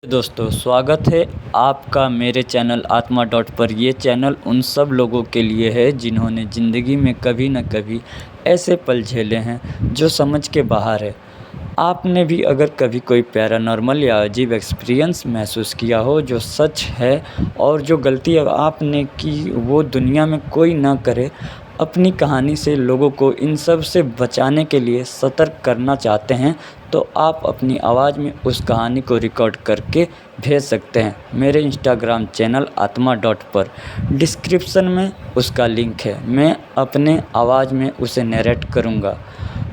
दोस्तों, स्वागत है आपका मेरे चैनल आत्मा डॉट पर। ये चैनल उन सब लोगों के लिए है जिन्होंने ज़िंदगी में कभी न कभी ऐसे पल झेले हैं जो समझ के बाहर है। आपने भी अगर कभी कोई पैरानॉर्मल या अजीब एक्सपीरियंस महसूस किया हो जो सच है, और जो गलती अब आपने की वो दुनिया में कोई ना करे, अपनी कहानी से लोगों को इन सब से बचाने के लिए सतर्क करना चाहते हैं, तो आप अपनी आवाज़ में उस कहानी को रिकॉर्ड करके भेज सकते हैं मेरे इंस्टाग्राम चैनल आत्मा डॉट पर। डिस्क्रिप्शन में उसका लिंक है। मैं अपने आवाज़ में उसे नरेट करूँगा।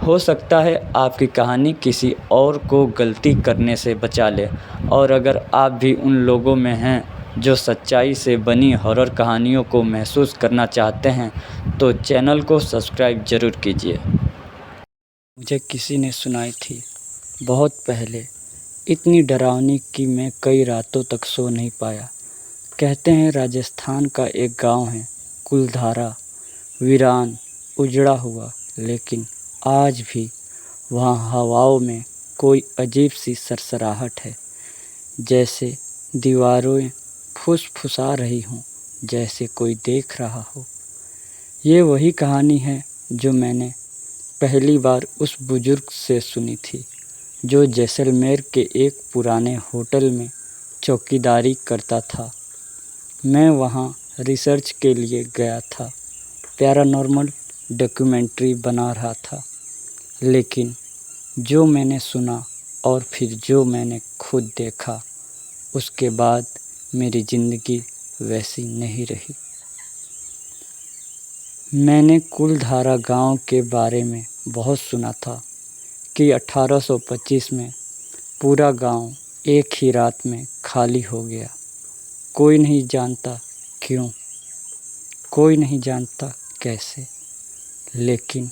हो सकता है आपकी कहानी किसी और को गलती करने से बचा ले। और अगर आप भी उन लोगों में हैं जो सच्चाई से बनी हॉरर कहानियों को महसूस करना चाहते हैं, तो चैनल को सब्सक्राइब ज़रूर कीजिए। मुझे किसी ने सुनाई थी बहुत पहले, इतनी डरावनी कि मैं कई रातों तक सो नहीं पाया। कहते हैं राजस्थान का एक गांव है कुलधारा, वीरान, उजड़ा हुआ, लेकिन आज भी वहाँ हवाओं में कोई अजीब सी सरसराहट है, जैसे दीवारें फुसफुसा रही हों, जैसे कोई देख रहा हो। ये वही कहानी है जो मैंने पहली बार उस बुजुर्ग से सुनी थी जो जैसलमेर के एक पुराने होटल में चौकीदारी करता था। मैं वहाँ रिसर्च के लिए गया था, पैरानॉर्मल डॉक्यूमेंट्री बना रहा था, लेकिन जो मैंने सुना और फिर जो मैंने खुद देखा, उसके बाद मेरी ज़िंदगी वैसी नहीं रही। मैंने कुलधारा गांव के बारे में बहुत सुना था कि 1825 में पूरा गांव एक ही रात में खाली हो गया। कोई नहीं जानता क्यों, कोई नहीं जानता कैसे, लेकिन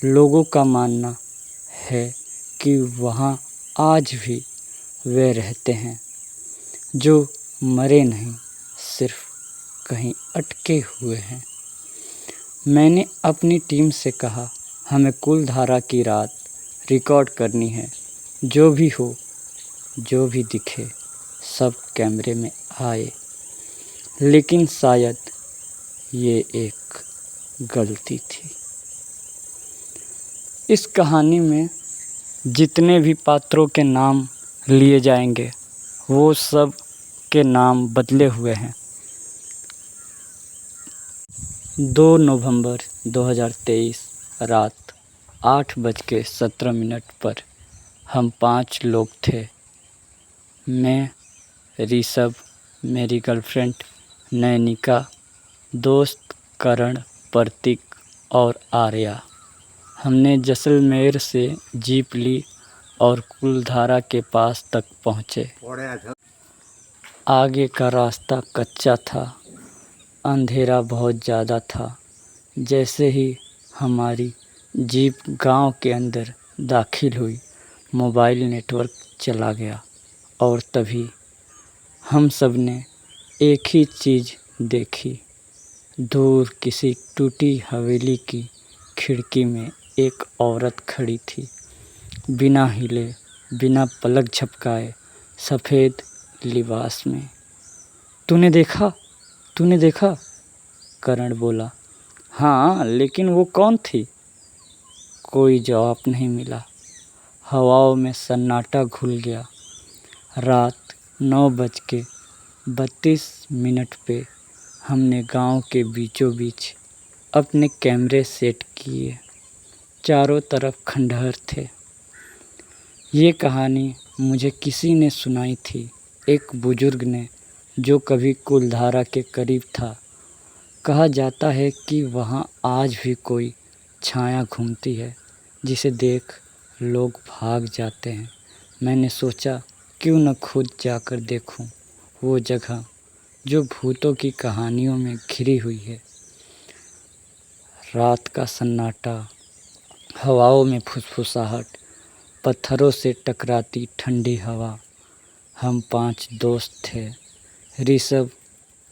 लोगों का मानना है कि वहाँ आज भी वे रहते हैं जो मरे नहीं, सिर्फ कहीं अटके हुए हैं। मैंने अपनी टीम से कहा, हमें कुलधारा की रात रिकॉर्ड करनी है। जो भी हो, जो भी दिखे, सब कैमरे में आए। लेकिन शायद ये एक गलती थी। इस कहानी में जितने भी पात्रों के नाम लिए जाएंगे, वो सब के नाम बदले हुए हैं। 2 नवंबर 2023 रात 8:17 पर हम 5 लोग थे। मैं, ऋषभ, मेरी गर्लफ्रेंड नैनिका, दोस्त करण, प्रतीक और आर्या। हमने जैसलमेर से जीप ली और कुलधारा के पास तक पहुँचे। आगे का रास्ता कच्चा था, अंधेरा बहुत ज़्यादा था। जैसे ही हमारी जीप गांव के अंदर दाखिल हुई, मोबाइल नेटवर्क चला गया और तभी हम सब ने एक ही चीज़ देखी। दूर किसी टूटी हवेली की खिड़की में एक औरत खड़ी थी, बिना हिले, बिना पलक झपकाए, सफ़ेद लिबास में। तूने देखा? तूने देखा? करण बोला। हाँ, लेकिन वो कौन थी? कोई जवाब नहीं मिला। हवाओं में सन्नाटा घुल गया। रात 9:32 पे हमने गांव के बीचों बीच अपने कैमरे सेट किए। चारों तरफ खंडहर थे। ये कहानी मुझे किसी ने सुनाई थी, एक बुजुर्ग ने जो कभी कुलधारा के करीब था। कहा जाता है कि वहाँ आज भी कोई छाया घूमती है जिसे देख लोग भाग जाते हैं। मैंने सोचा क्यों न खुद जाकर देखूं वो जगह जो भूतों की कहानियों में घिरी हुई है। रात का सन्नाटा, हवाओं में फुसफुसाहट, पत्थरों से टकराती ठंडी हवा। हम 5 दोस्त थे, ऋषभ,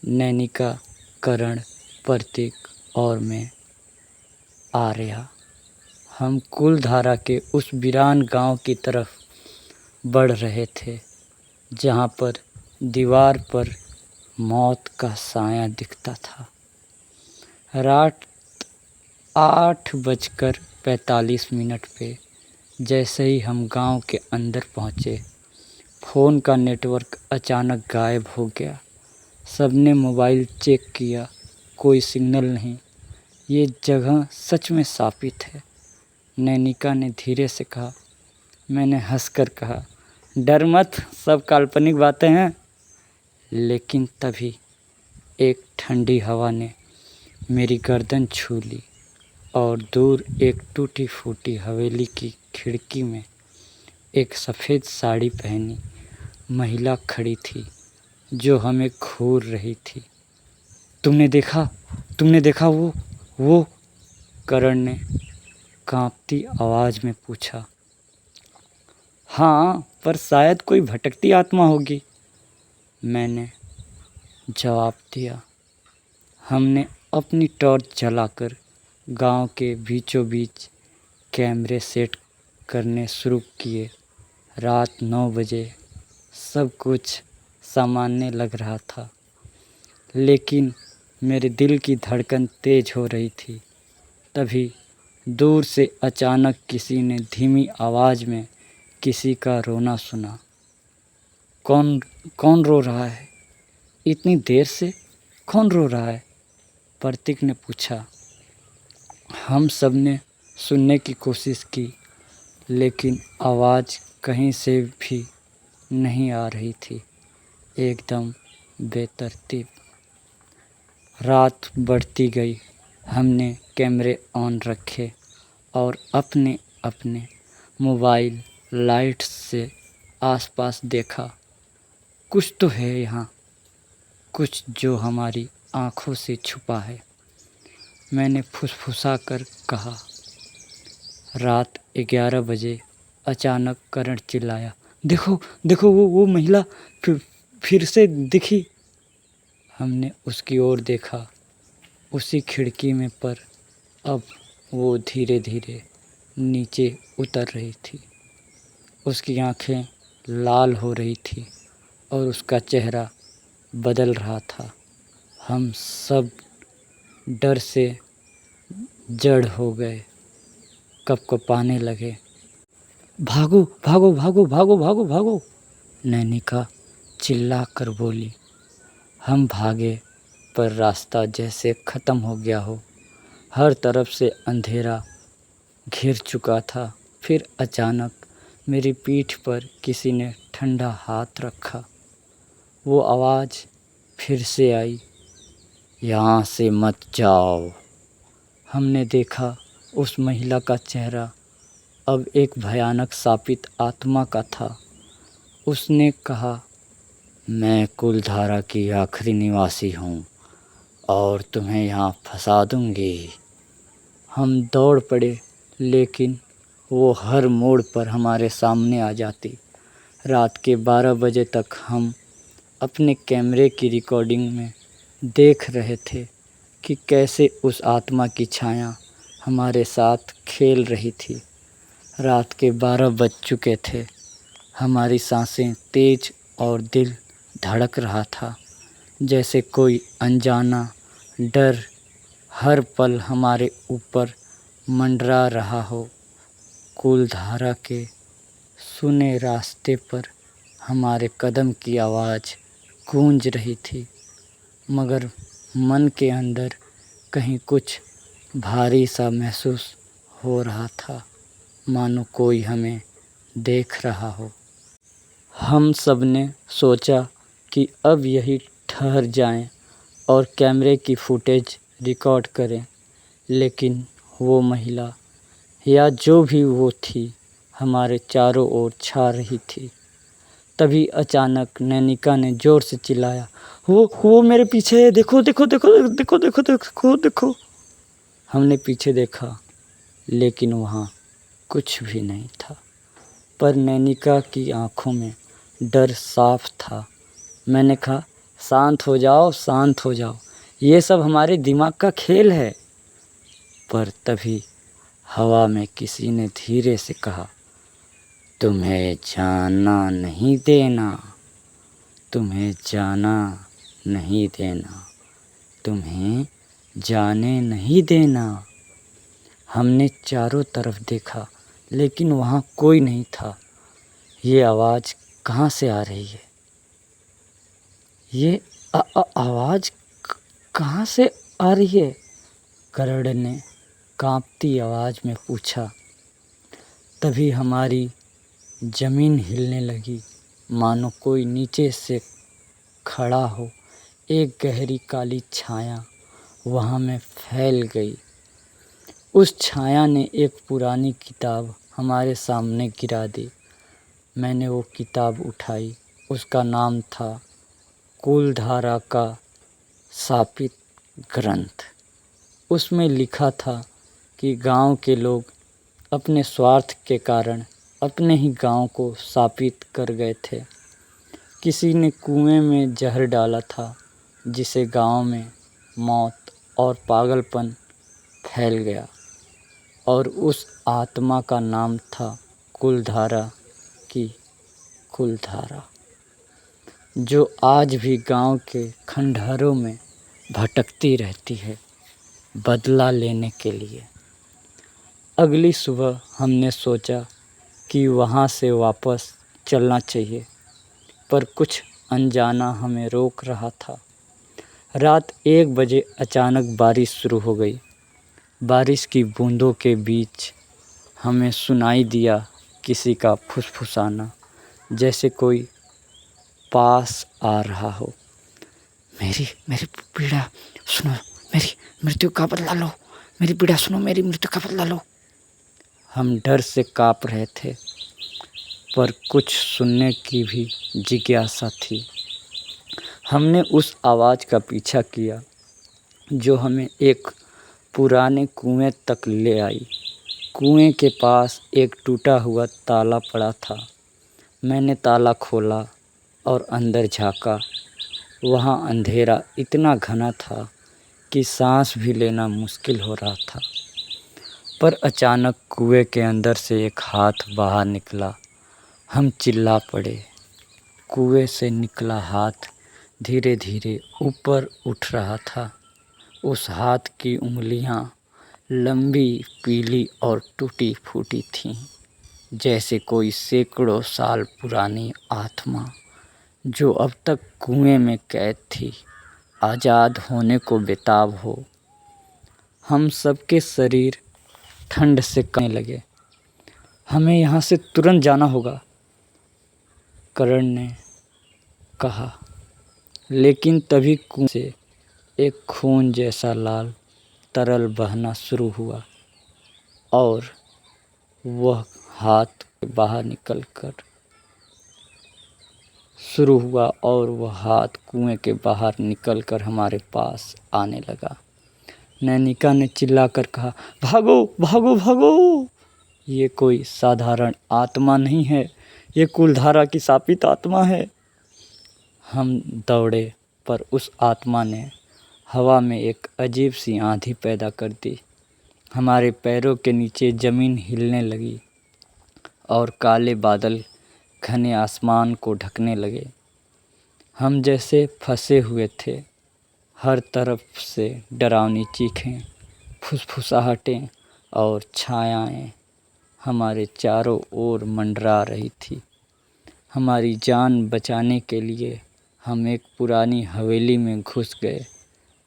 नैनिका, करण, प्रतीक और मैं, आर्या। हम कुलधारा के उस वीरान गांव की तरफ बढ़ रहे थे। जहाँ पर दीवार पर मौत का साया दिखता था। रात 8:45 पे जैसे ही हम गांव के अंदर पहुँचे, फ़ोन का नेटवर्क अचानक गायब हो गया। सबने मोबाइल चेक किया, कोई सिग्नल नहीं। ये जगह सच में शापित है, नैनिका ने धीरे से कहा। मैंने हंसकर कहा, डर मत, सब काल्पनिक बातें हैं। लेकिन तभी एक ठंडी हवा ने मेरी गर्दन छू ली और दूर एक टूटी फूटी हवेली की खिड़की में एक सफ़ेद साड़ी पहनी महिला खड़ी थी जो हमें घूर रही थी। तुमने देखा वो? करण ने कांपती आवाज़ में पूछा। हाँ, पर शायद कोई भटकती आत्मा होगी, मैंने जवाब दिया। हमने अपनी टॉर्च जलाकर गांव के बीचों बीच कैमरे सेट करने शुरू किए। रात 9 बजे सब कुछ सामान्य लग रहा था, लेकिन मेरे दिल की धड़कन तेज हो रही थी। तभी दूर से अचानक किसी ने धीमी आवाज़ में किसी का रोना सुना। कौन कौन रो रहा है? इतनी देर से कौन रो रहा है? प्रतीक ने पूछा। हम सब ने सुनने की कोशिश की, लेकिन आवाज़ कहीं से भी नहीं आ रही थी, एकदम बेतरतीब। रात बढ़ती गई। हमने कैमरे ऑन रखे और अपने अपने मोबाइल लाइट्स से आसपास देखा। कुछ तो है यहाँ, कुछ जो हमारी आँखों से छुपा है, मैंने फुसफुसा कर कहा। रात 11 बजे अचानक करण चिल्लाया, देखो देखो, वो महिला फिर से दिखी। हमने उसकी ओर देखा, उसी खिड़की में, पर अब वो धीरे धीरे नीचे उतर रही थी। उसकी आंखें लाल हो रही थी और उसका चेहरा बदल रहा था। हम सब डर से जड़ हो गए, कँपकँपाने लगे। भागो भागो भागो भागो भागो भागो, नैनिका चिल्ला कर बोली। हम भागे, पर रास्ता जैसे ख़त्म हो गया हो। हर तरफ से अंधेरा घिर चुका था। फिर अचानक मेरी पीठ पर किसी ने ठंडा हाथ रखा। वो आवाज़ फिर से आई, यहाँ से मत जाओ। हमने देखा उस महिला का चेहरा अब एक भयानक शापित आत्मा का था। उसने कहा, मैं कुलधारा की आखिरी निवासी हूँ और तुम्हें यहाँ फंसा दूँगी। हम दौड़ पड़े, लेकिन वो हर मोड़ पर हमारे सामने आ जाती। रात के 12 बजे तक हम अपने कैमरे की रिकॉर्डिंग में देख रहे थे कि कैसे उस आत्मा की छाया हमारे साथ खेल रही थी। रात के 12 बज चुके थे। हमारी सांसें तेज और दिल धड़क रहा था, जैसे कोई अनजाना डर हर पल हमारे ऊपर मंडरा रहा हो। कुलधारा के सुने रास्ते पर हमारे कदम की आवाज़ गूंज रही थी, मगर मन के अंदर कहीं कुछ भारी सा महसूस हो रहा था, मानो कोई हमें देख रहा हो। हम सब ने सोचा कि अब यही ठहर जाएं और कैमरे की फुटेज रिकॉर्ड करें, लेकिन वो महिला या जो भी वो थी हमारे चारों ओर छा रही थी। तभी अचानक नैनिका ने ज़ोर से चिल्लाया, वो मेरे पीछे है, देखो देखो देखो देखो देखो देखो देखो। हमने पीछे देखा, लेकिन वहाँ कुछ भी नहीं था, पर नैनिका की आंखों में डर साफ था। मैंने कहा, शांत हो जाओ, शांत हो जाओ, ये सब हमारे दिमाग का खेल है। पर तभी हवा में किसी ने धीरे से कहा, तुम्हें जाना नहीं देना। तुम्हें जाना नहीं देना, तुम्हें जाने नहीं देना। हमने चारों तरफ देखा लेकिन वहाँ कोई नहीं था। ये आवाज़ कहाँ से आ रही है? ये आवाज़ कहाँ से आ रही है? गरुड़ ने कांपती आवाज़ में पूछा। तभी हमारी ज़मीन हिलने लगी, मानो कोई नीचे से खड़ा हो। एक गहरी काली छाया वहाँ में फैल गई। उस छाया ने एक पुरानी किताब हमारे सामने गिरा दी। मैंने वो किताब उठाई। उसका नाम था कुलधारा का शापित ग्रंथ। उसमें लिखा था कि गांव के लोग अपने स्वार्थ के कारण अपने ही गांव को शापित कर गए थे। किसी ने कुएं में जहर डाला था, जिसे गांव में मौत और पागलपन फैल गया, और उस आत्मा का नाम था कुलधारा की कुलधारा, जो आज भी गांव के खंडहरों में भटकती रहती है बदला लेने के लिए। अगली सुबह हमने सोचा कि वहाँ से वापस चलना चाहिए, पर कुछ अनजाना हमें रोक रहा था। रात 1 बजे अचानक बारिश शुरू हो गई। बारिश की बूंदों के बीच हमें सुनाई दिया किसी का फुसफुसाना, जैसे कोई पास आ रहा हो। मेरी मेरी पीड़ा सुनो, मेरी मृत्यु का बदला लो, मेरी पीड़ा सुनो, मेरी मृत्यु का बदला लो। हम डर से काँप रहे थे, पर कुछ सुनने की भी जिज्ञासा थी। हमने उस आवाज़ का पीछा किया जो हमें एक पुराने कुएं तक ले आई। कुएं के पास एक टूटा हुआ ताला पड़ा था। मैंने ताला खोला और अंदर झाँका। वहाँ अंधेरा इतना घना था कि सांस भी लेना मुश्किल हो रहा था। पर अचानक कुएं के अंदर से एक हाथ बाहर निकला। हम चिल्ला पड़े। कुएं से निकला हाथ धीरे धीरे ऊपर उठ रहा था। उस हाथ की उंगलियां लंबी, पीली और टूटी फूटी थीं, जैसे कोई सैकड़ों साल पुरानी आत्मा जो अब तक कुएं में कैद थी, आज़ाद होने को बेताब हो। हम सबके शरीर ठंड से कांपने लगे। हमें यहाँ से तुरंत जाना होगा, करण ने कहा। लेकिन तभी कुएं से एक खून जैसा लाल तरल बहना शुरू हुआ और वह हाथ बाहर निकलकर शुरू हुआ और वह हाथ कुएं के बाहर निकलकर हमारे पास आने लगा। नैनिका ने चिल्लाकर कहा, भागो भागो भागो! ये कोई साधारण आत्मा नहीं है, ये कुलधारा की शापित आत्मा है। हम दौड़े, पर उस आत्मा ने हवा में एक अजीब सी आंधी पैदा कर दी। हमारे पैरों के नीचे ज़मीन हिलने लगी और काले बादल घने आसमान को ढकने लगे। हम जैसे फंसे हुए थे। हर तरफ से डरावनी चीखें, फुसफुसाहटें और छायाएं हमारे चारों ओर मंडरा रही थी। हमारी जान बचाने के लिए हम एक पुरानी हवेली में घुस गए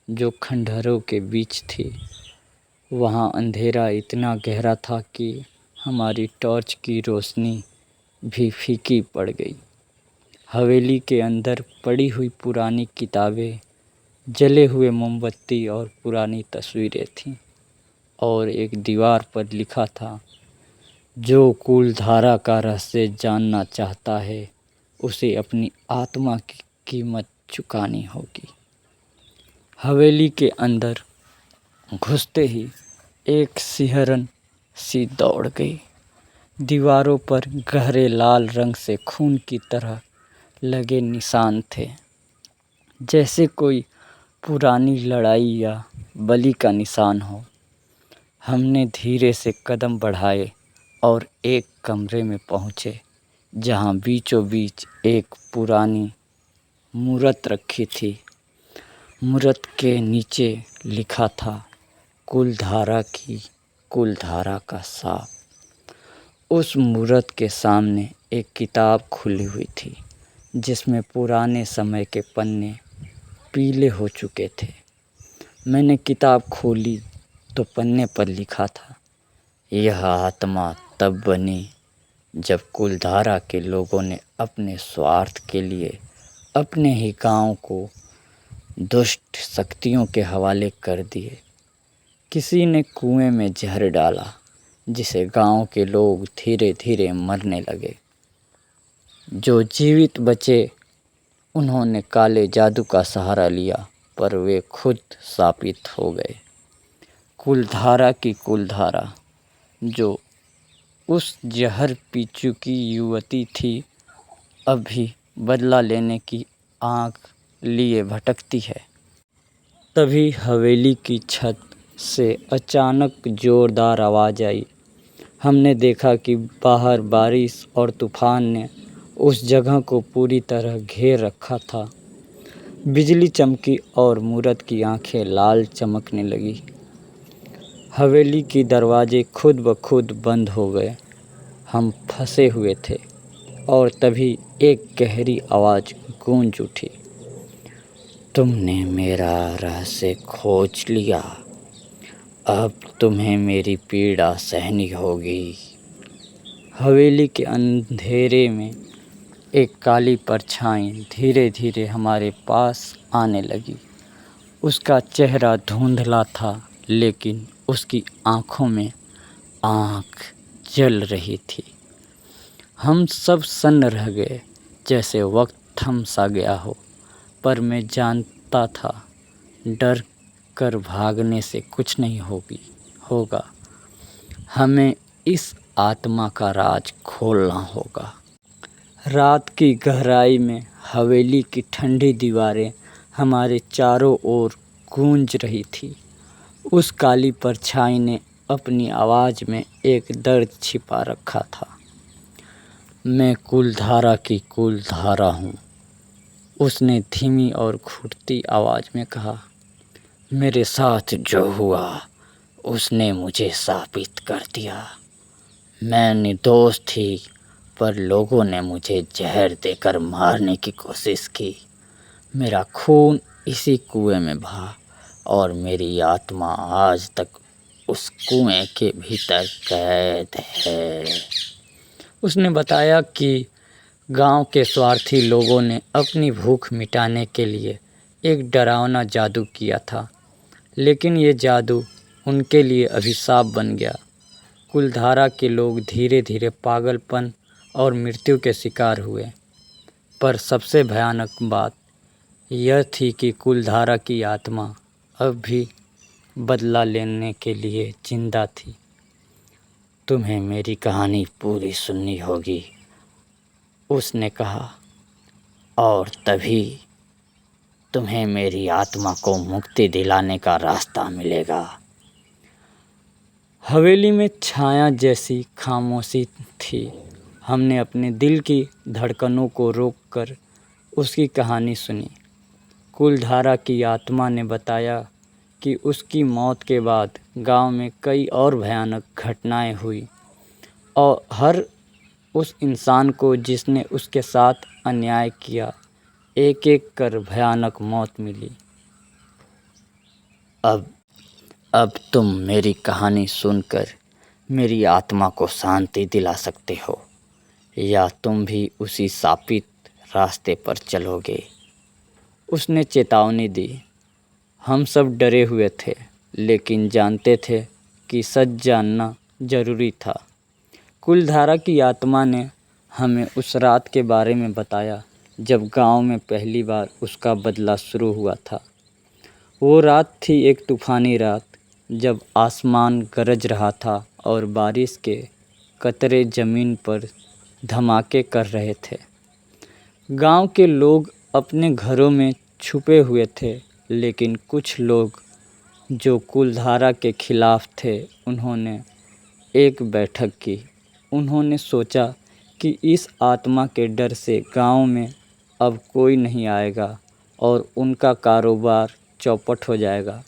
जो खंडहरों के बीच थी। वहाँ अंधेरा इतना गहरा था कि हमारी टॉर्च की रोशनी भी फीकी पड़ गई। हवेली के अंदर पड़ी हुई पुरानी किताबें, जले हुए मोमबत्ती और पुरानी तस्वीरें थीं, और एक दीवार पर लिखा था, जो कुलधारा का रहस्य जानना चाहता है उसे अपनी आत्मा की कीमत चुकानी होगी। हवेली के अंदर घुसते ही एक सिहरन सी दौड़ गई। दीवारों पर गहरे लाल रंग से खून की तरह लगे निशान थे, जैसे कोई पुरानी लड़ाई या बलि का निशान हो। हमने धीरे से कदम बढ़ाए और एक कमरे में पहुँचे, जहाँ बीचों बीच एक पुरानी मूरत रखी थी। मूरत के नीचे लिखा था, कुलधारा की कुलधारा का साप। उस मूरत के सामने एक किताब खुली हुई थी जिसमें पुराने समय के पन्ने पीले हो चुके थे। मैंने किताब खोली तो पन्ने पर लिखा था, यह आत्मा तब बनी जब कुलधारा के लोगों ने अपने स्वार्थ के लिए अपने ही गांव को दुष्ट शक्तियों के हवाले कर दिए। किसी ने कुएं में जहर डाला जिसे गांव के लोग धीरे धीरे मरने लगे। जो जीवित बचे उन्होंने काले जादू का सहारा लिया, पर वे खुद शापित हो गए। कुलधारा की कुलधारा, जो उस जहर पी चुकी युवती थी, अभी बदला लेने की आँख लिए भटकती है। तभी हवेली की छत से अचानक जोरदार आवाज़ आई। हमने देखा कि बाहर बारिश और तूफान ने उस जगह को पूरी तरह घेर रखा था। बिजली चमकी और मूरत की आंखें लाल चमकने लगी। हवेली के दरवाजे खुद ब खुद बंद हो गए। हम फंसे हुए थे और तभी एक गहरी आवाज़ गूंज उठी, तुमने मेरा रहस्य खोज लिया, अब तुम्हें मेरी पीड़ा सहनी होगी। हवेली के अंधेरे में एक काली परछाई धीरे धीरे हमारे पास आने लगी। उसका चेहरा धुंधला था, लेकिन उसकी आँखों में आग जल रही थी। हम सब सन्न रह गए, जैसे वक्त थम सा गया हो। पर मैं जानता था, डर कर भागने से कुछ नहीं होगा। हमें इस आत्मा का राज खोलना होगा। रात की गहराई में हवेली की ठंडी दीवारें हमारे चारों ओर गूंज रही थी। उस काली परछाई ने अपनी आवाज़ में एक दर्द छिपा रखा था। मैं कुलधारा की कुलधारा हूँ, उसने धीमी और घुटती आवाज़ में कहा। मेरे साथ जो हुआ उसने मुझे शापित कर दिया। मैं निर्दोष थी, पर लोगों ने मुझे जहर देकर मारने की कोशिश की। मेरा खून इसी कुएं में बहा और मेरी आत्मा आज तक उस कुएं के भीतर कैद है। उसने बताया कि गांव के स्वार्थी लोगों ने अपनी भूख मिटाने के लिए एक डरावना जादू किया था, लेकिन ये जादू उनके लिए अभिशाप बन गया। कुलधारा के लोग धीरे धीरे पागलपन और मृत्यु के शिकार हुए। पर सबसे भयानक बात यह थी कि कुलधारा की आत्मा अब भी बदला लेने के लिए जिंदा थी। तुम्हें मेरी कहानी पूरी सुननी होगी, उसने कहा, और तभी तुम्हें मेरी आत्मा को मुक्ति दिलाने का रास्ता मिलेगा। हवेली में छाया जैसी खामोशी थी। हमने अपने दिल की धड़कनों को रोककर उसकी कहानी सुनी। कुलधारा की आत्मा ने बताया कि उसकी मौत के बाद गांव में कई और भयानक घटनाएं हुई और हर उस इंसान को जिसने उसके साथ अन्याय किया, एक एक कर भयानक मौत मिली। अब तुम मेरी कहानी सुनकर मेरी आत्मा को शांति दिला सकते हो, या तुम भी उसी शापित रास्ते पर चलोगे, उसने चेतावनी दी। हम सब डरे हुए थे, लेकिन जानते थे कि सच जानना जरूरी था। कुलधारा की आत्मा ने हमें उस रात के बारे में बताया जब गांव में पहली बार उसका बदला शुरू हुआ था। वो रात थी एक तूफ़ानी रात, जब आसमान गरज रहा था और बारिश के कतरे ज़मीन पर धमाके कर रहे थे। गांव के लोग अपने घरों में छुपे हुए थे, लेकिन कुछ लोग जो कुलधारा के खिलाफ थे, उन्होंने एक बैठक की। उन्होंने सोचा कि इस आत्मा के डर से गांव में अब कोई नहीं आएगा और उनका कारोबार चौपट हो जाएगा।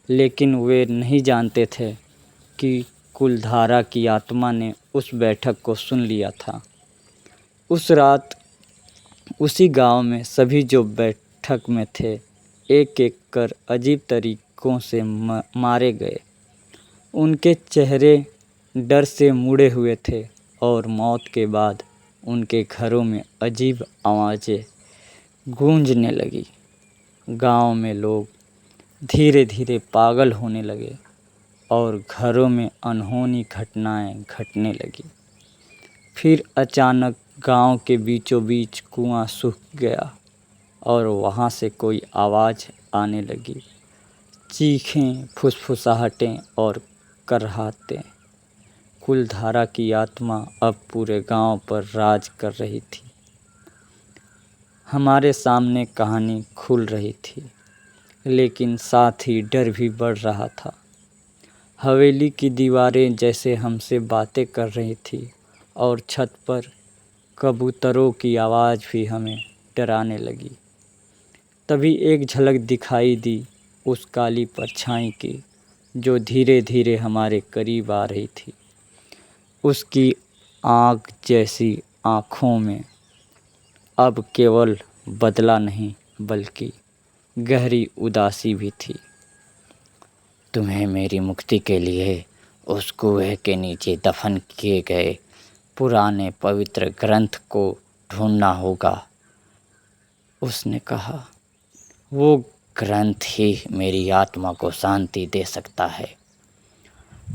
लेकिन वे नहीं जानते थे कि कुलधारा की आत्मा ने उस बैठक को सुन लिया था। उस रात उसी गांव में सभी जो बैठक में थे एक एक कर अजीब तरीकों से मारे गए। उनके चेहरे डर से मुड़े हुए थे और मौत के बाद उनके घरों में अजीब आवाज़ें गूंजने लगी। गांव में लोग धीरे धीरे पागल होने लगे और घरों में अनहोनी घटनाएं घटने लगी। फिर अचानक गांव के बीचों बीच कुआं सूख गया और वहां से कोई आवाज़ आने लगी। चीखें, फुसफुसाहटें और करहातें। कुलधारा की आत्मा अब पूरे गांव पर राज कर रही थी। हमारे सामने कहानी खुल रही थी, लेकिन साथ ही डर भी बढ़ रहा था। हवेली की दीवारें जैसे हमसे बातें कर रही थी और छत पर कबूतरों की आवाज़ भी हमें डराने लगी। तभी एक झलक दिखाई दी उस काली परछाई की, जो धीरे धीरे हमारे करीब आ रही थी। उसकी आग जैसी आँखों में अब केवल बदला नहीं बल्कि गहरी उदासी भी थी। तुम्हें मेरी मुक्ति के लिए उस कुएं के नीचे दफन किए गए पुराने पवित्र ग्रंथ को ढूंढना होगा, उसने कहा। वो ग्रंथ ही मेरी आत्मा को शांति दे सकता है।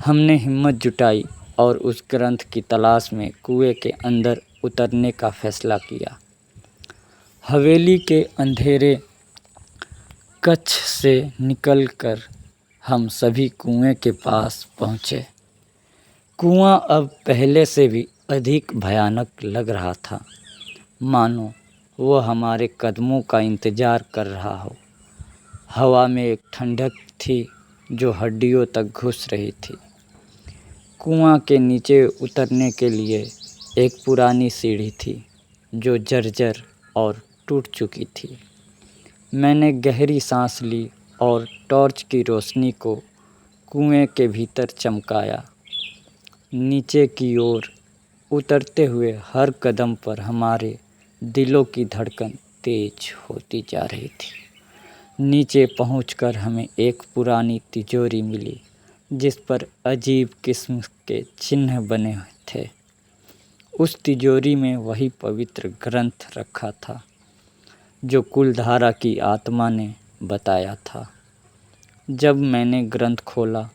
हमने हिम्मत जुटाई और उस ग्रंथ की तलाश में कुएं के अंदर उतरने का फैसला किया। हवेली के अंधेरे कक्ष से निकलकर हम सभी कुएं के पास पहुँचे। कुआं अब पहले से भी अधिक भयानक लग रहा था, मानो वह हमारे कदमों का इंतज़ार कर रहा हो। हवा में एक ठंडक थी जो हड्डियों तक घुस रही थी। कुआं के नीचे उतरने के लिए एक पुरानी सीढ़ी थी जो जर्जर और टूट चुकी थी। मैंने गहरी सांस ली और टॉर्च की रोशनी को कुएं के भीतर चमकाया। नीचे की ओर उतरते हुए हर कदम पर हमारे दिलों की धड़कन तेज होती जा रही थी। नीचे पहुंचकर हमें एक पुरानी तिजोरी मिली जिस पर अजीब किस्म के चिन्ह बने थे। उस तिजोरी में वही पवित्र ग्रंथ रखा था जो कुलधारा की आत्मा ने बताया था। जब मैंने ग्रंथ खोला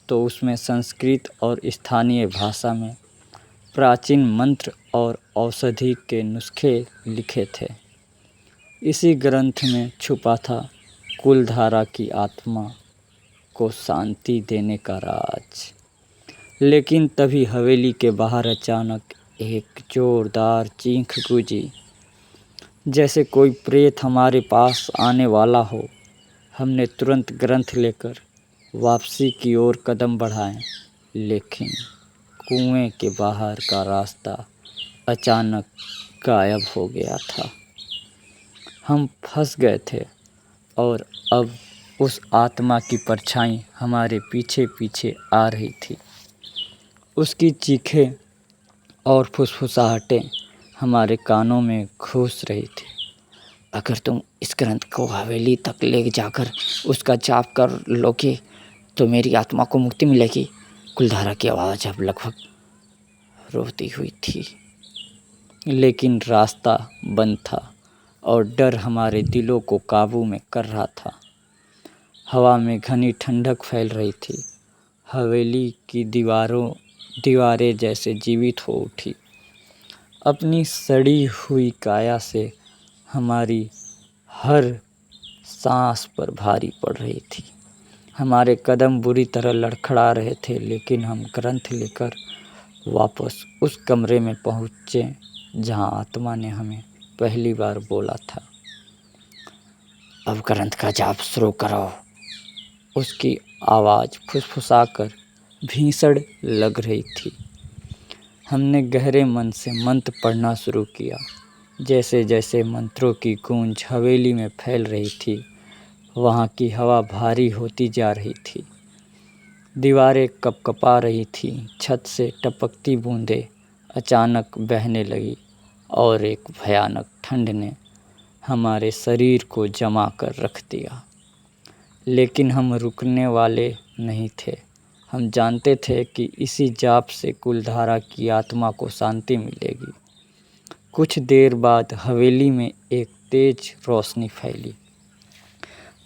तो उसमें संस्कृत और स्थानीय भाषा में प्राचीन मंत्र और औषधि के नुस्खे लिखे थे। इसी ग्रंथ में छुपा था कुलधारा की आत्मा को शांति देने का राज। लेकिन तभी हवेली के बाहर अचानक एक जोरदार चीख गूंजी, जैसे कोई प्रेत हमारे पास आने वाला हो। हमने तुरंत ग्रंथ लेकर वापसी की ओर कदम बढ़ाए, लेकिन कुएं के बाहर का रास्ता अचानक गायब हो गया था। हम फंस गए थे और अब उस आत्मा की परछाई हमारे पीछे पीछे आ रही थी। उसकी चीखें और फुसफुसाहटें हमारे कानों में घुस रही थी। अगर तुम इस ग्रंथ को हवेली तक ले जाकर उसका जाप कर लोगे तो मेरी आत्मा को मुक्ति मिलेगी। कुलधारा की आवाज़ अब लगभग रोती हुई थी, लेकिन रास्ता बंद था और डर हमारे दिलों को काबू में कर रहा था। हवा में घनी ठंडक फैल रही थी। हवेली की दीवारें जैसे जीवित हो उठी। अपनी सड़ी हुई काया से हमारी हर सांस पर भारी पड़ रही थी। हमारे कदम बुरी तरह लड़खड़ा रहे थे, लेकिन हम ग्रंथ लेकर वापस उस कमरे में पहुँचे जहाँ आत्मा ने हमें पहली बार बोला था। अब ग्रंथ का जाप शुरू करो। उसकी आवाज़ फुसफुसाकर भीषण लग रही थी। हमने गहरे मन से मंत्र पढ़ना शुरू किया। जैसे जैसे मंत्रों की गूंज हवेली में फैल रही थी, वहाँ की हवा भारी होती जा रही थी। दीवारें कँपकँपा रही थीं, छत से टपकती बूंदें अचानक बहने लगी और एक भयानक ठंड ने हमारे शरीर को जमा कर रख दिया। लेकिन हम रुकने वाले नहीं थे। हम जानते थे कि इसी जाप से कुलधारा की आत्मा को शांति मिलेगी। कुछ देर बाद हवेली में एक तेज रोशनी फैली,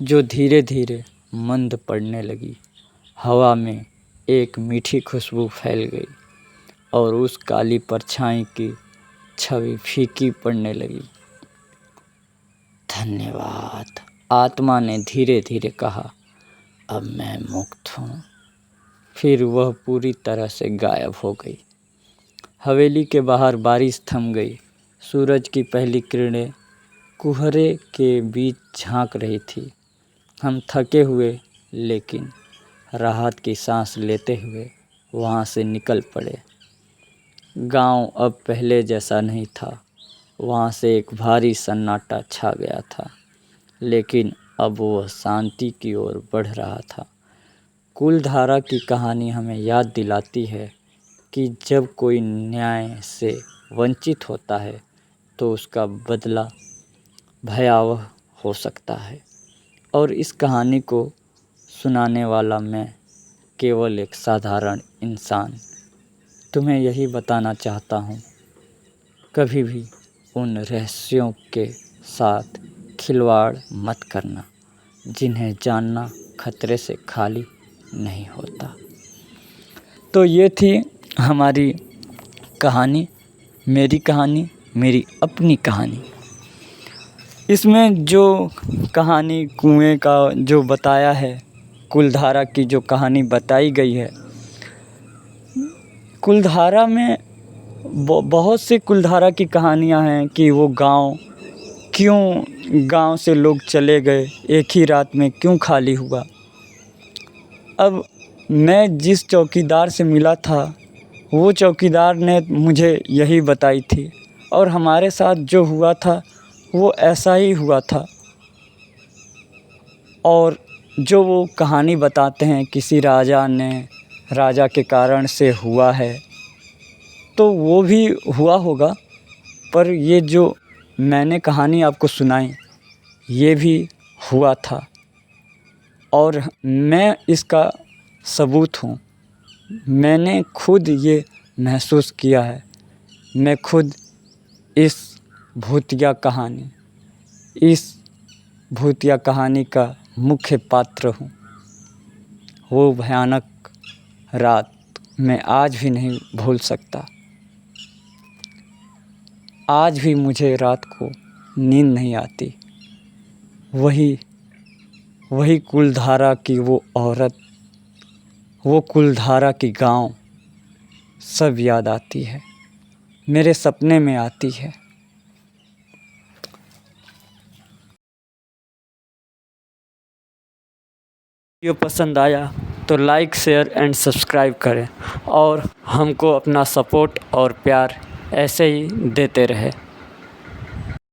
जो धीरे धीरे मंद पड़ने लगी। हवा में एक मीठी खुशबू फैल गई और उस काली परछाई की छवि फीकी पड़ने लगी। धन्यवाद, आत्मा ने धीरे धीरे कहा, अब मैं मुक्त हूँ। फिर वह पूरी तरह से गायब हो गई। हवेली के बाहर बारिश थम गई। सूरज की पहली किरणें कुहरे के बीच झांक रही थी। हम थके हुए लेकिन राहत की सांस लेते हुए वहाँ से निकल पड़े। गांव अब पहले जैसा नहीं था। वहाँ से एक भारी सन्नाटा छा गया था, लेकिन अब वह शांति की ओर बढ़ रहा था। कुलधारा की कहानी हमें याद दिलाती है कि जब कोई न्याय से वंचित होता है तो उसका बदला भयावह हो सकता है। और इस कहानी को सुनाने वाला मैं केवल एक साधारण इंसान तुम्हें यही बताना चाहता हूँ, कभी भी उन रहस्यों के साथ खिलवाड़ मत करना जिन्हें जानना खतरे से खाली नहीं होता। तो ये थी हमारी कहानी, मेरी अपनी कहानी। इसमें जो कहानी कुएं का जो बताया है, कुलधारा की जो कहानी बताई गई है, कुलधारा में बहुत सी कुलधारा की कहानियां हैं कि वो गांव से लोग चले गए, एक ही रात में क्यों खाली हुआ। अब मैं जिस चौकीदार से मिला था, वो चौकीदार ने मुझे यही बताई थी और हमारे साथ जो हुआ था वो ऐसा ही हुआ था। और जो वो कहानी बताते हैं किसी राजा के कारण से हुआ है, तो वो भी हुआ होगा, पर ये जो मैंने कहानी आपको सुनाई ये भी हुआ था और मैं इसका सबूत हूँ। मैंने खुद ये महसूस किया है। मैं खुद इस भूतिया कहानी का मुख्य पात्र हूँ। वो भयानक रात मैं आज भी नहीं भूल सकता। आज भी मुझे रात को नींद नहीं आती। वही कुलधारा की वो औरत, वो कुलधारा की गांव सब याद आती है, मेरे सपने में आती है। वीडियो पसंद आया तो लाइक, शेयर एंड सब्सक्राइब करें और हमको अपना सपोर्ट और प्यार ऐसे ही देते रहे।